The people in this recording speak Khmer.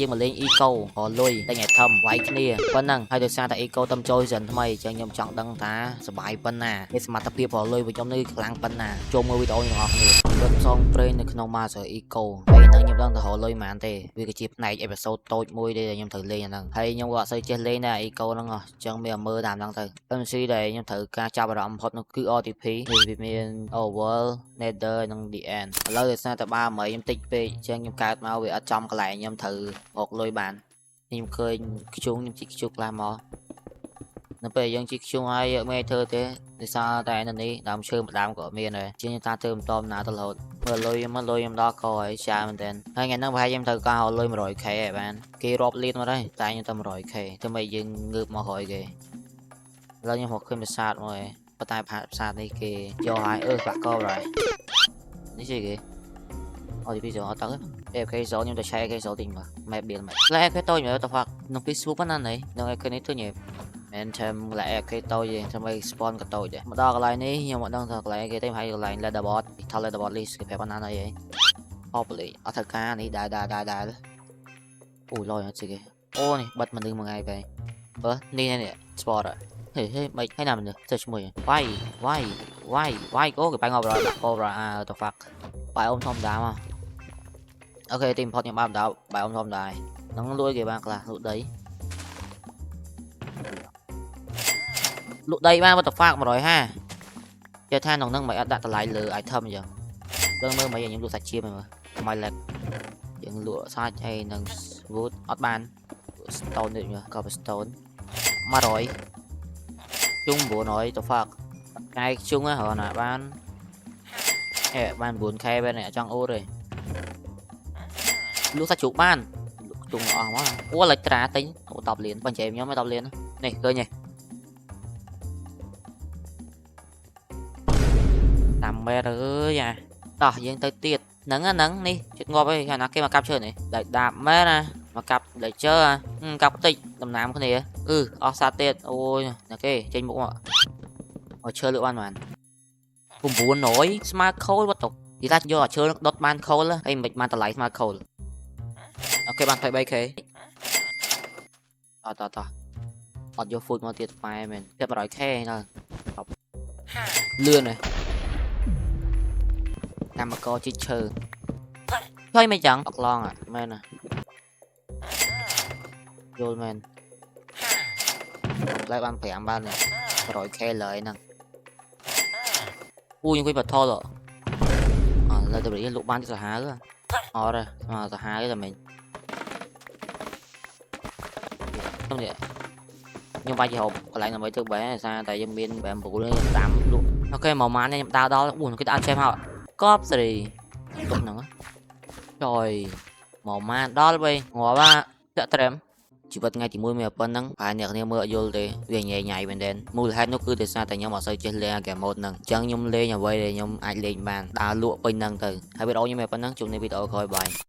យើងមកលេង eco រលុយតែញ៉ៃធំវាយគ្នាប៉ុណ្ណឹងហើយដោយសារតែ eco តំចូលសិនថ្មីអញ្ចឹងខ្ញុំចង់ដឹងថាសប្បាយប៉ុណ្ណាមានសមត្ថភាពរលុយរបស់ខ្ញុំនេះខ្លាំងប៉ុណ្ណាចូលមើលវីដេអូនេះទាំងអស់គ្នាបិទផ្សងព្រេងនៅក្នុង Master Eco ហើយហ្នឹងខ្ញុំដឹងថារលុយហ្មងទេវាគឺជាផ្នែកអេពីសូតតូចមួយដែលខ្ញុំត្រូវលេងអាហ្នឹងហើយខ្ញុំក៏អត់សូវចេះលេងដែរ Eco ហ្នឹងអញ្ចឹងមានមើលតាមហ្នឹងទៅតែស៊ីដែលខ្ញុំត្រូវការចាប់អារម្មណ៍បំផុតនោះគឺ RTP វាមាន Overworld Nether និង The End ឥឡូវដោយសារតែបាមីខ្ញុំតិចពេកអញ្ចឹងខ្ញុំកើតមកវាអត់ចំកន្លែងខ្ញុំត្រូវរកលុយបានខ្ញុំឃើញខ្ជុងខ្ញុំជីកខ្ជុងខ្លះមកនៅពេលយើងជីកខ្ជុងហើយយកមេធ្វើទេដោយសារតែនៅនេះដើមឈើម្ដងក៏មានដែរជាងខ្ញុំថាធ្វើបន្តណាទៅរហូតមើលលុយខ្ញុំដល់កហើយចាមែនតើហើយថ្ងៃហ្នឹងប្រហែលខ្ញុំត្រូវការលុយ 100k ហើយបានគេរាប់លានមកហើយតែខ្ញុំទៅ 100k ធ្វើម៉េចយើងងើបមក 100k ឥឡូវខ្ញុំរកឃើញប្រាសាទមកហើយប៉ុន្តែប្រាសាទនេះគេយកហើយបាក់កបហើយនេះជាគេអត់ពីចូលអត់ទៅAFK ចូលខ្ញុំទៅឆែ AFK ចូលទិញមកម៉ែបៀលមកឡែ AFK តូចមើលទៅហ្វាក់ក្នុង Facebook ហ្នឹងណានៅ AFK នេះទៅញ៉ែមែនថាឡែ AFK តូចទេធ្វើឲ្យ spawn ក៏តូចដែរមកដល់កន្លែងនេះខ្ញុំអត់ដឹងថាកន្លែងគេទេហើយកន្លែង leaderboard ថត leaderboard list គេប្រាប់ប៉ុណ្ណាហើយអបលីអត់ត្រូវការនេះដែរអូលយអត់ជិះគេអូនេះបិទមនុស្សមួយថ្ងៃបែបនេះ sport ហេមិនឲ្យណាមនុស្សទៅឈ្មោះវាយអូគេបែងអបរដាក់ cover ទៅ fuck បាយអ៊ំធម្មតាមកអូខេទីបំផុតខ្ញុំបានដល់បាយអ៊ំធម្មតាហ្នឹងលួយគេបានខ្លះលក់ដីបាន what the fuck 150ចេះថាក្នុងហ្នឹងមិនអត់ដាក់តម្លៃលើ item អញ្ចឹងដឹងមើលមិនខ្ញុំលក់សាច់ឈាមមើលថ្មីឡែកយើងលក់សាច់ហើយនឹង wood អត់បាន stone នេះមើល cobblestone 100ជុំ900 the fuck កាយជុំហ៎រណាបានបាន 9k បែរនេះចង់អូតទេលក់សាច់ជ្រូកបានជុំអស់មកអូលេចត្រាទិញអូ10លានបញ្ចែខ្ញុំឲ្យ10លាននេះឃើញទេតាមមែរអើយតោះយើងទៅទៀតហ្នឹងនេះជិតងាប់ហើយខាងណាគេមកកាប់ឈើនេះដាប់មែរណាមកកាប់លេជើកាប់តិចដំណាំគ្នាអស់សាទៀតអូយណាគេចេញមុខមកឈើលក់បាន900ស្មើខូលវត្តនិយាយថាយកឈើដុតបានខូលហើយមិនបានតម្លៃស្មើខូលអូខេបាន 23k តអត់យក food មកទៀតប៉ែមែនទៀត 100k ទៅលឿនហ៎កម្មករជីកឈើហើយមិនចឹងអត់ឡងមែនណាយល់មែនlạiបាន5បាន 100k លើហ្នឹងអូខ្ញុំគិតបថលលើទៅលក់បានសាហាវអត់ទេសាហាវតែមិញខ្ញុំបាច់ហូបកន្លែងដើម្បីធ្វើបែរសារតែយើងមានបែរ9តាមលក់អូខេមកម៉ានខ្ញុំដើរដល់អូគេដាក់ឆេមហើយកប់សេរីទុកហ្នឹងចយមកម៉ានដល់វិញងាប់តាក់ត្រែមជីវិតថ្ងៃទី1មានប៉ុណ្ណឹងហើយអ្នកគ្នាមើលអត់យល់ទេវាញ៉ៃមែនទេមូលហេតុនោះគឺដោយសារតែខ្ញុំអត់សូវចេះលេង game mode ហ្នឹងអញ្ចឹងខ្ញុំលេងអ្វីដែលខ្ញុំអាចលេងបានដើរលក់ពេញហ្នឹងទៅហើយវីដេអូខ្ញុំមានប៉ុណ្ណឹងជួបនៅវីដេអូក្រោយបាយ